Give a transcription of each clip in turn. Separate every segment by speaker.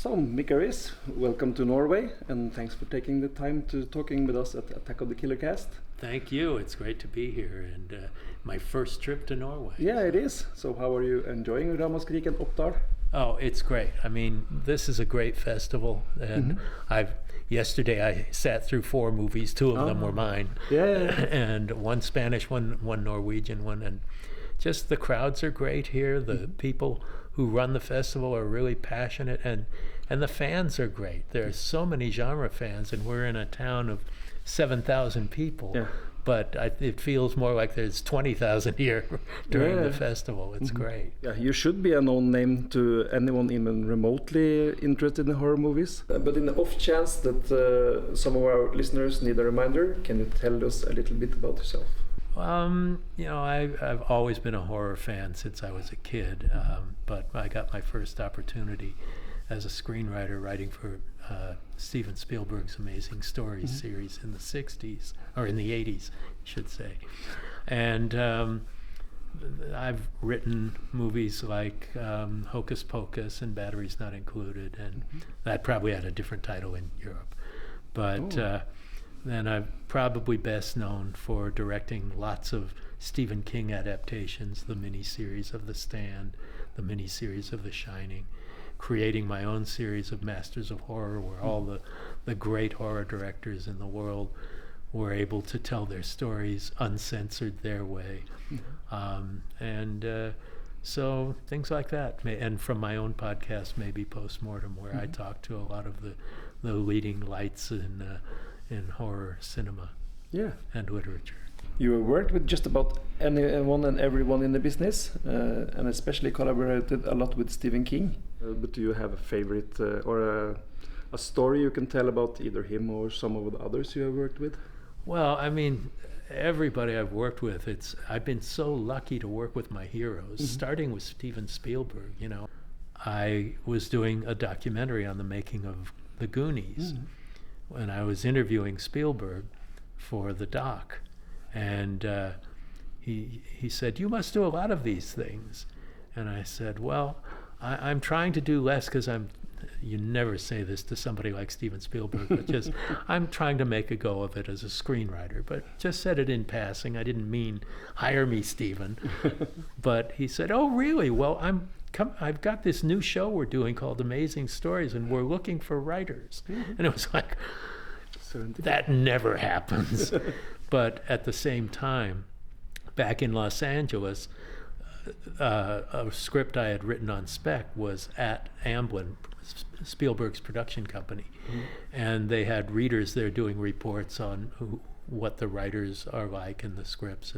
Speaker 1: So, Mick, Garris, welcome to Norway, and thanks for taking the time to talking with us at Attack of the Killer Cast.
Speaker 2: Thank you. It's great to be here, and my first trip to Norway.
Speaker 1: Yeah, it is. So, how are you enjoying Ramaskrik and Oppdal?
Speaker 2: Oh, it's great. I mean, this is a great festival, and yesterday I sat through 4 movies. 2 of them were mine.
Speaker 1: Yeah.
Speaker 2: And one Spanish, one Norwegian one, and just the crowds are great here. The people who run the festival are really passionate, and the fans are great. There are so many genre fans, and we're in a town of 7,000 people.
Speaker 1: Yeah.
Speaker 2: But it feels more like there's 20,000 here during the festival. It's great.
Speaker 1: Yeah, you should be a known name to anyone even remotely interested in horror movies. But in the off chance that some of our listeners need a reminder, can you tell us a little bit about yourself?
Speaker 2: I've always been a horror fan since I was a kid, but I got my first opportunity as a screenwriter writing for Steven Spielberg's Amazing Stories series in the 60s, or in the 80s, I should say. And I've written movies like Hocus Pocus and Batteries Not Included, and that probably had a different title in Europe. But then I'm probably best known for directing lots of Stephen King adaptations, the miniseries of The Stand, the miniseries of The Shining, creating my own series of Masters of Horror, where all the great horror directors in the world were able to tell their stories uncensored their way. So things like that. And from my own podcast, maybe Post Mortem, where I talk to a lot of the leading lights in horror cinema and literature.
Speaker 1: You have worked with just about anyone and everyone in the business, and especially collaborated a lot with Stephen King. But do you have a favorite or a story you can tell about either him or some of the others you have worked with?
Speaker 2: Well, I mean, everybody I've worked with, I've been so lucky to work with my heroes, starting with Steven Spielberg. I was doing a documentary on the making of The Goonies when I was interviewing Spielberg for the doc. And he said, "You must do a lot of these things." And I said, "Well, I'm trying to do less because you never say this to somebody like Steven Spielberg, but just I'm trying to make a go of it as a screenwriter." But just said it in passing. I didn't mean hire me, Steven. But he said, "Oh, really? Well, I've got this new show we're doing called Amazing Stories, and we're looking for writers." And it was like, that never happens. But at the same time, back in Los Angeles, a script I had written on spec was at Amblin, Spielberg's production company. And they had readers there doing reports on what the writers are like in the scripts.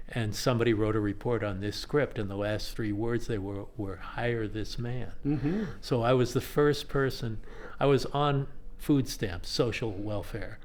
Speaker 2: And somebody wrote a report on this script, and the last 3 words they were hire this man. So I was the first person. I was on food stamps, social welfare.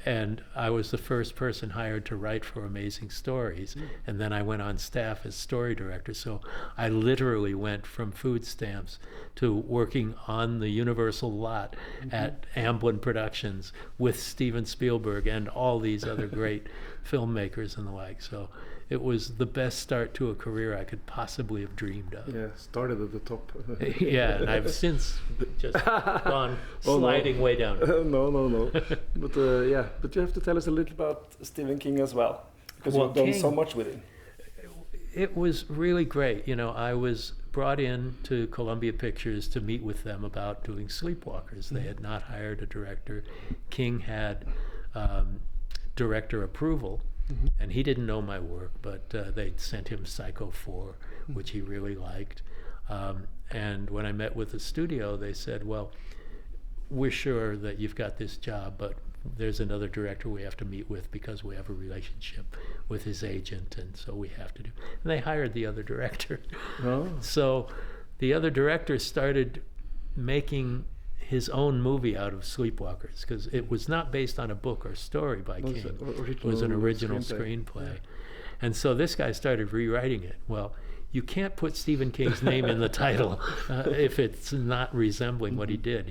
Speaker 2: And I was the first person hired to write for Amazing Stories. And then I went on staff as story director. So I literally went from food stamps to working on the Universal lot at Amblin Productions with Steven Spielberg and all these other great filmmakers and the like. So it was the best start to a career I could possibly have dreamed of.
Speaker 1: Yeah, started at the top.
Speaker 2: Yeah, and I've since just gone sliding way down.
Speaker 1: No. But you have to tell us a little about Stephen King as well, because you've done so much with him.
Speaker 2: It was really great. I was brought in to Columbia Pictures to meet with them about doing Sleepwalkers. They had not hired a director. King had director approval, and he didn't know my work, but they'd sent him Psycho 4, which he really liked. And when I met with the studio, they said, "Well, we're sure that you've got this job, but there's another director we have to meet with because we have a relationship with his agent, and so we have to do." And they hired the other director. So the other director started making his own movie out of Sleepwalkers, because it was not based on a book or story by King. It was an original screenplay. And so this guy started rewriting it. Well, you can't put Stephen King's name in the title if it's not resembling what he did.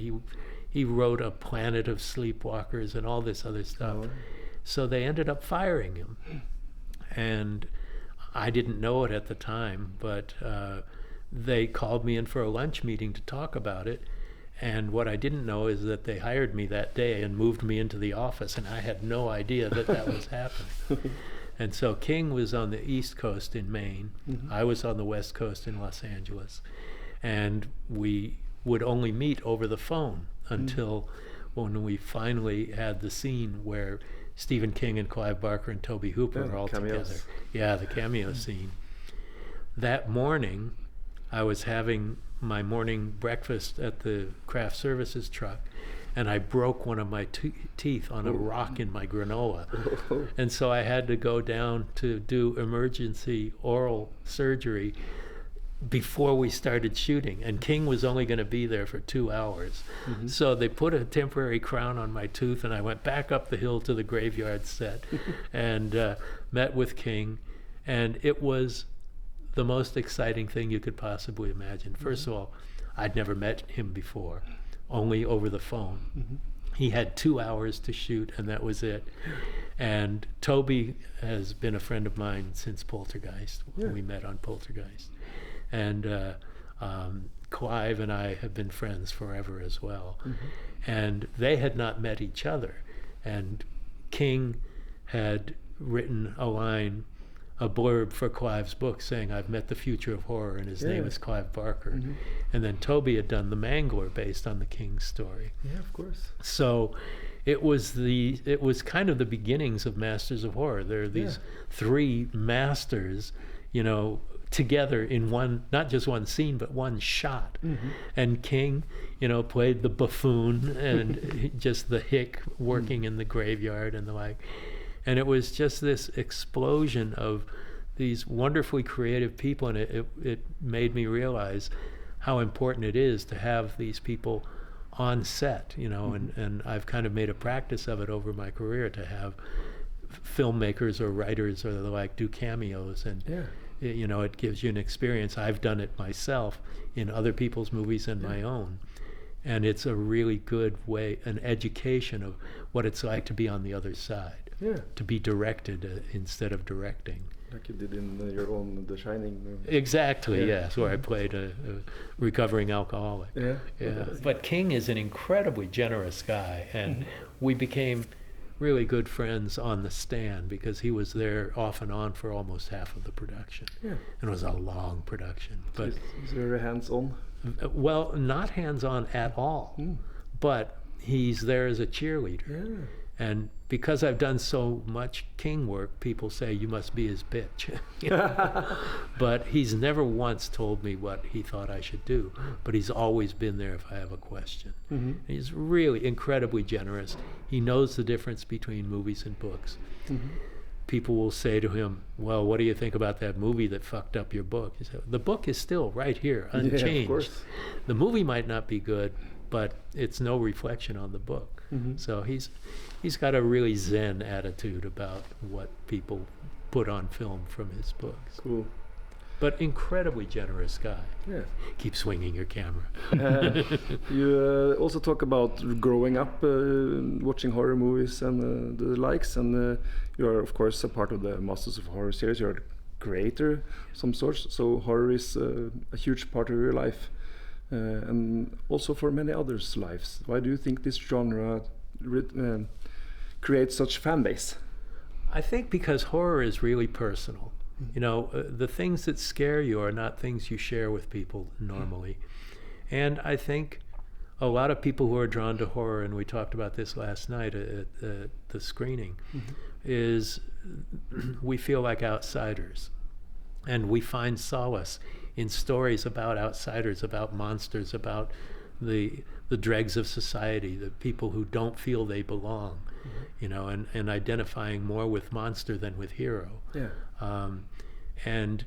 Speaker 2: He wrote A Planet of Sleepwalkers and all this other stuff. So they ended up firing him. And I didn't know it at the time, but they called me in for a lunch meeting to talk about it. And what I didn't know is that they hired me that day and moved me into the office, and I had no idea that that was happening. And so King was on the East Coast in Maine. I was on the West Coast in Los Angeles. And we would only meet over the phone until when we finally had the scene where Stephen King and Clive Barker and Tobe Hooper are all
Speaker 1: cameos.
Speaker 2: together. Yeah, the cameo scene. That morning, I was having my morning breakfast at the craft services truck, and I broke one of my teeth on a rock in my granola. And so I had to go down to do emergency oral surgery before we started shooting, and King was only going to be there for 2 hours. So they put a temporary crown on my tooth, and I went back up the hill to the graveyard set and met with King, and it was the most exciting thing you could possibly imagine. First of all, I'd never met him before, only over the phone. He had 2 hours to shoot, and that was it. And Toby has been a friend of mine since Poltergeist, when we met on Poltergeist. And Clive and I have been friends forever as well. And they had not met each other. And King had written a blurb for Clive's book saying, "I've met the future of horror," and his name is Clive Barker. And then Toby had done The Mangler based on the King story.
Speaker 1: Yeah, of course.
Speaker 2: So it was kind of the beginnings of Masters of Horror. There are these three masters, you know, together in one, not just one scene, but one shot. And King, you know, played the buffoon and just the hick working in the graveyard and the like. And it was just this explosion of these wonderfully creative people, and it made me realize how important it is to have these people on set, you know, and I've kind of made a practice of it over my career to have filmmakers or writers or the like do cameos, and you know, it gives you an experience. I've done it myself in other people's movies and my own, and it's a really good way, an education of what it's like to be on the other side. To be directed instead of directing.
Speaker 1: Like you did in your own The Shining movie.
Speaker 2: Exactly, yes, where I played a recovering alcoholic. But King is an incredibly generous guy, and we became really good friends on the stand because he was there off and on for almost half of the production. And it was a long production. But
Speaker 1: he's very hands-on?
Speaker 2: Well, not hands-on at all, but he's there as a cheerleader. And because I've done so much King work, people say, "You must be his bitch." But he's never once told me what he thought I should do, but he's always been there if I have a question. He's really incredibly generous. He knows the difference between movies and books. People will say to him, "Well, what do you think about that movie that fucked up your book?" He said, "The book is still right here, unchanged.
Speaker 1: Of course.
Speaker 2: The movie might not be good, but it's no reflection on the book." So he's got a really zen attitude about what people put on film from his books.
Speaker 1: Cool.
Speaker 2: But incredibly generous guy. Keep swinging your camera.
Speaker 1: You also talk about growing up watching horror movies and the likes, and you are of course a part of the Masters of Horror series. You're a creator of some sort, so horror is a huge part of your life. And also for many others' lives. Why do you think this genre creates such fan base?
Speaker 2: I think because horror is really personal. You know, the things that scare you are not things you share with people normally. And I think a lot of people who are drawn to horror, and we talked about this last night at the screening, is we feel like outsiders. And we find solace in stories about outsiders, about monsters, about the dregs of society, the people who don't feel they belong, you know, and identifying more with monster than with hero. And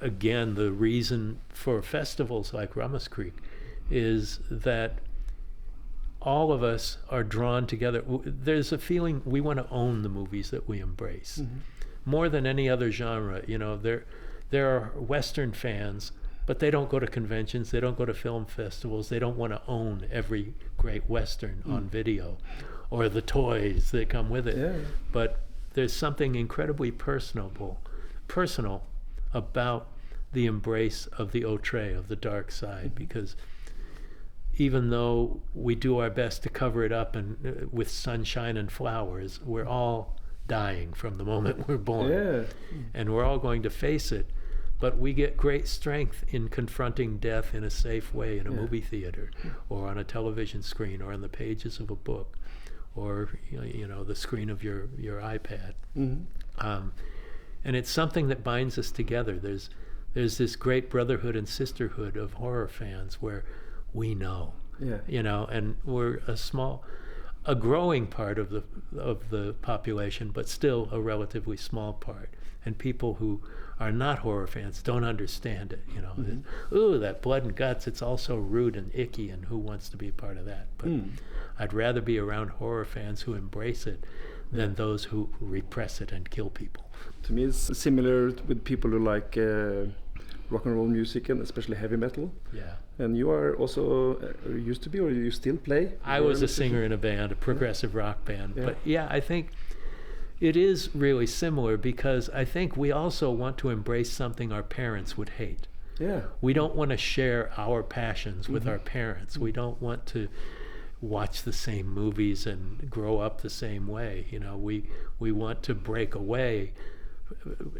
Speaker 2: again, the reason for festivals like Ramaskrik is that all of us are drawn together. There's a feeling we want to own the movies that we embrace. More than any other genre, you know, there are Western fans, but they don't go to conventions, they don't go to film festivals, they don't want to own every great Western on video or the toys that come with it. But there's something incredibly personal about the embrace of the outre, of the dark side, because even though we do our best to cover it up and with sunshine and flowers, we're all dying from the moment we're born.
Speaker 1: Yeah.
Speaker 2: And we're all going to face it. But we get great strength in confronting death in a safe way in a movie theater, or on a television screen, or on the pages of a book, or the screen of your iPad. And it's something that binds us together. There's this great brotherhood and sisterhood of horror fans where we know, and we're a growing part of the population, but still a relatively small part. And people who are not horror fans don't understand it. Ooh, that blood and guts, it's all so rude and icky, and who wants to be part of that? But I'd rather be around horror fans who embrace it than those who repress it and kill people.
Speaker 1: To me, it's similar with people who like rock and roll music, and especially heavy metal.
Speaker 2: Yeah.
Speaker 1: And you are also used to be, or you still play?
Speaker 2: I was a singer in a band, a progressive rock band. But I think it is really similar, because I think we also want to embrace something our parents would hate.
Speaker 1: Yeah.
Speaker 2: We don't want to share our passions with our parents. We don't want to watch the same movies and grow up the same way. We want to break away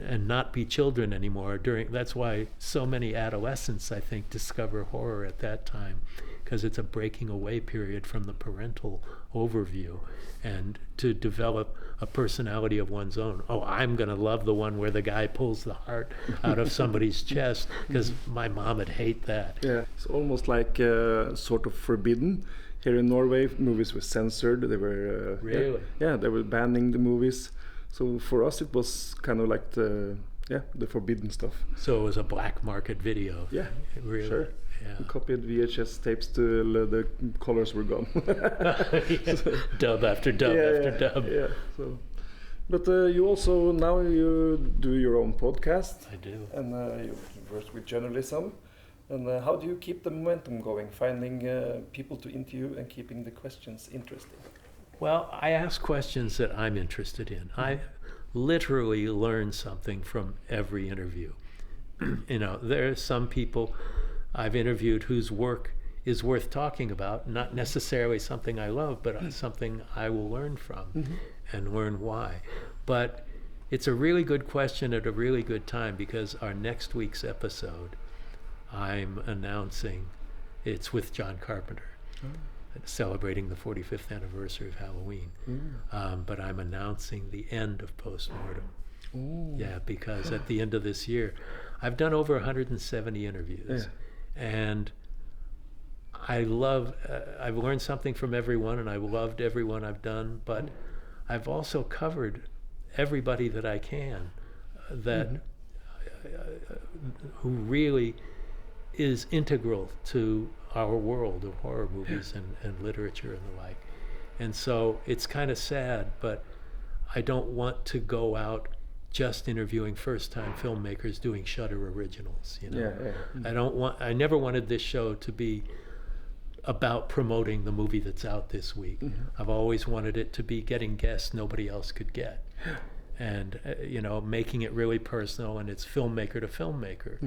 Speaker 2: and not be children anymore. That's why so many adolescents, I think, discover horror at that time, because it's a breaking away period from the parental overview, and to develop a personality of one's own. Oh, I'm going to love the one where the guy pulls the heart out of somebody's chest, because my mom would hate that.
Speaker 1: Yeah, it's almost like sort of forbidden. Here in Norway, movies were censored. They were
Speaker 2: really?
Speaker 1: Yeah, they were banning the movies. So for us, it was kind of like the forbidden stuff.
Speaker 2: So it was a black market video.
Speaker 1: Yeah,
Speaker 2: really.
Speaker 1: Sure.
Speaker 2: Yeah.
Speaker 1: We copied VHS tapes till the colors were gone.
Speaker 2: Dub after dub after dub.
Speaker 1: Yeah. So, but you also now you do your own podcast.
Speaker 2: I do.
Speaker 1: And you work with journalism. And how do you keep the momentum going, finding people to interview and keeping the questions interesting?
Speaker 2: Well, I ask questions that I'm interested in. I literally learn something from every interview. There are some people I've interviewed whose work is worth talking about, not necessarily something I love, but something I will learn from and learn why. But it's a really good question at a really good time, because our next week's episode, I'm announcing, it's with John Carpenter, celebrating the 45th anniversary of Halloween. But I'm announcing the end of Post Mortem. Yeah, because at the end of this year, I've done over 170 interviews. And I've learned something from everyone, and I've loved everyone I've done, but I've also covered everybody that I can, who really is integral to our world of horror movies and literature and the like. And so it's kind of sad, but I don't want to go out just interviewing first-time filmmakers doing Shudder originals. I never wanted this show to be about promoting the movie that's out this week. I've always wanted it to be getting guests nobody else could get, and making it really personal, and it's filmmaker to filmmaker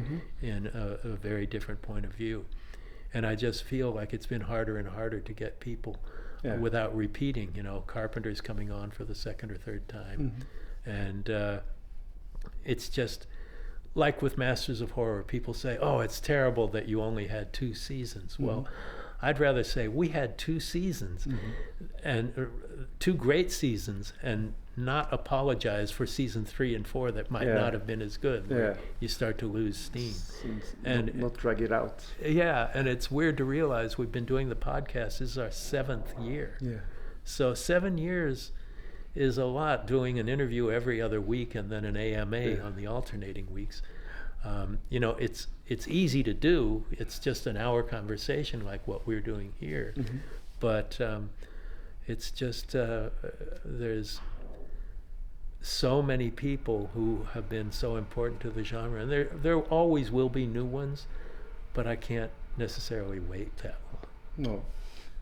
Speaker 2: in a very different point of view. And I just feel like it's been harder and harder to get people without repeating. Carpenter's coming on for the second or third time, and it's just like with Masters of Horror. People say, "Oh, it's terrible that you only had 2 seasons." Well, I'd rather say we had 2 seasons, and 2 great seasons, and not apologize for season 3 and 4 that might not have been as good. You start to lose steam, and
Speaker 1: not drag it out.
Speaker 2: Yeah, and it's weird to realize we've been doing the podcast. This is our 7th year. So 7 years is a lot, doing an interview every other week and then an AMA on the alternating weeks. It's easy to do. It's just an hour conversation like what we're doing here. But it's just there's so many people who have been so important to the genre, and there always will be new ones, but I can't necessarily wait that long.
Speaker 1: No.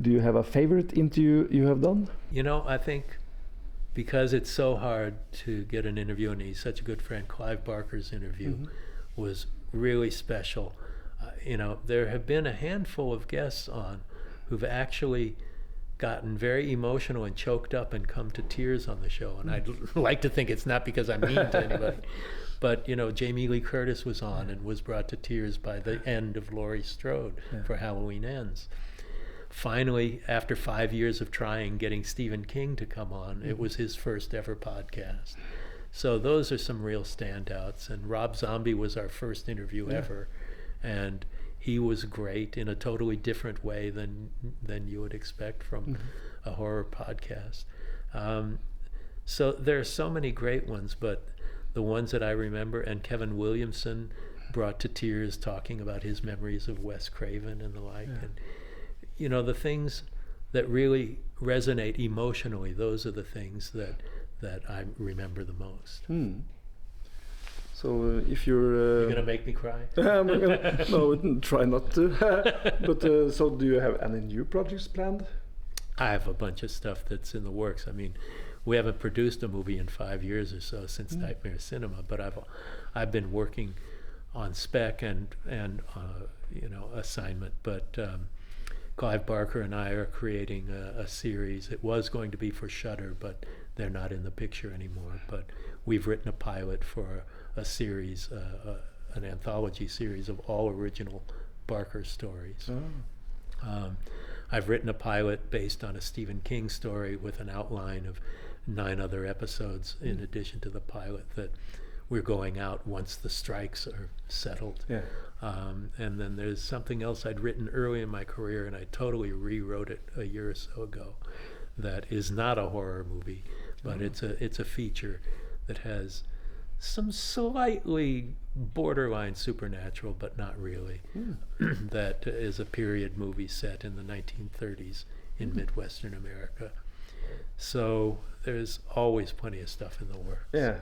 Speaker 1: Do you have a favorite interview you have done?
Speaker 2: I think because it's so hard to get an interview, and he's such a good friend, Clive Barker's interview was really special. You know, there have been a handful of guests on who've actually gotten very emotional and choked up and come to tears on the show. And I'd like to think it's not because I'm mean to anybody. But, you know, Jamie Lee Curtis was on and was brought to tears by the end of Laurie Strode for Halloween Ends. Finally, after 5 years of trying, getting Stephen King to come on, it was his first ever podcast. So those are some real standouts. And Rob Zombie was our first interview ever. And he was great in a totally different way than you would expect from a horror podcast. So there are so many great ones, but the ones that I remember, and Kevin Williamson brought to tears talking about his memories of Wes Craven and the like. And, you know, the things that really resonate emotionally, those are the things that I remember the most.
Speaker 1: So if you're...
Speaker 2: You're going to make me cry?
Speaker 1: No, try not to. But so do you have any new projects planned?
Speaker 2: I have a bunch of stuff that's in the works. I mean, we haven't produced a movie in 5 years or so since Nightmare Cinema, but I've been working on spec and you know, assignment. But Clive Barker and I are creating a series. It was going to be for Shudder, but they're not in the picture anymore. But we've written a pilot for a series, an anthology series of all original Barker stories. I've written a pilot based on a Stephen King story with an outline of 9 other episodes in addition to the pilot that we're going out once the strikes are settled. And then there's something else I'd written early in my career, and I totally rewrote it a year or so ago, that is not a horror movie, but it's a feature that has some slightly borderline supernatural, but not really. That is a period movie set in the 1930s in Midwestern America. So there's always plenty of stuff in the works.
Speaker 1: Yeah.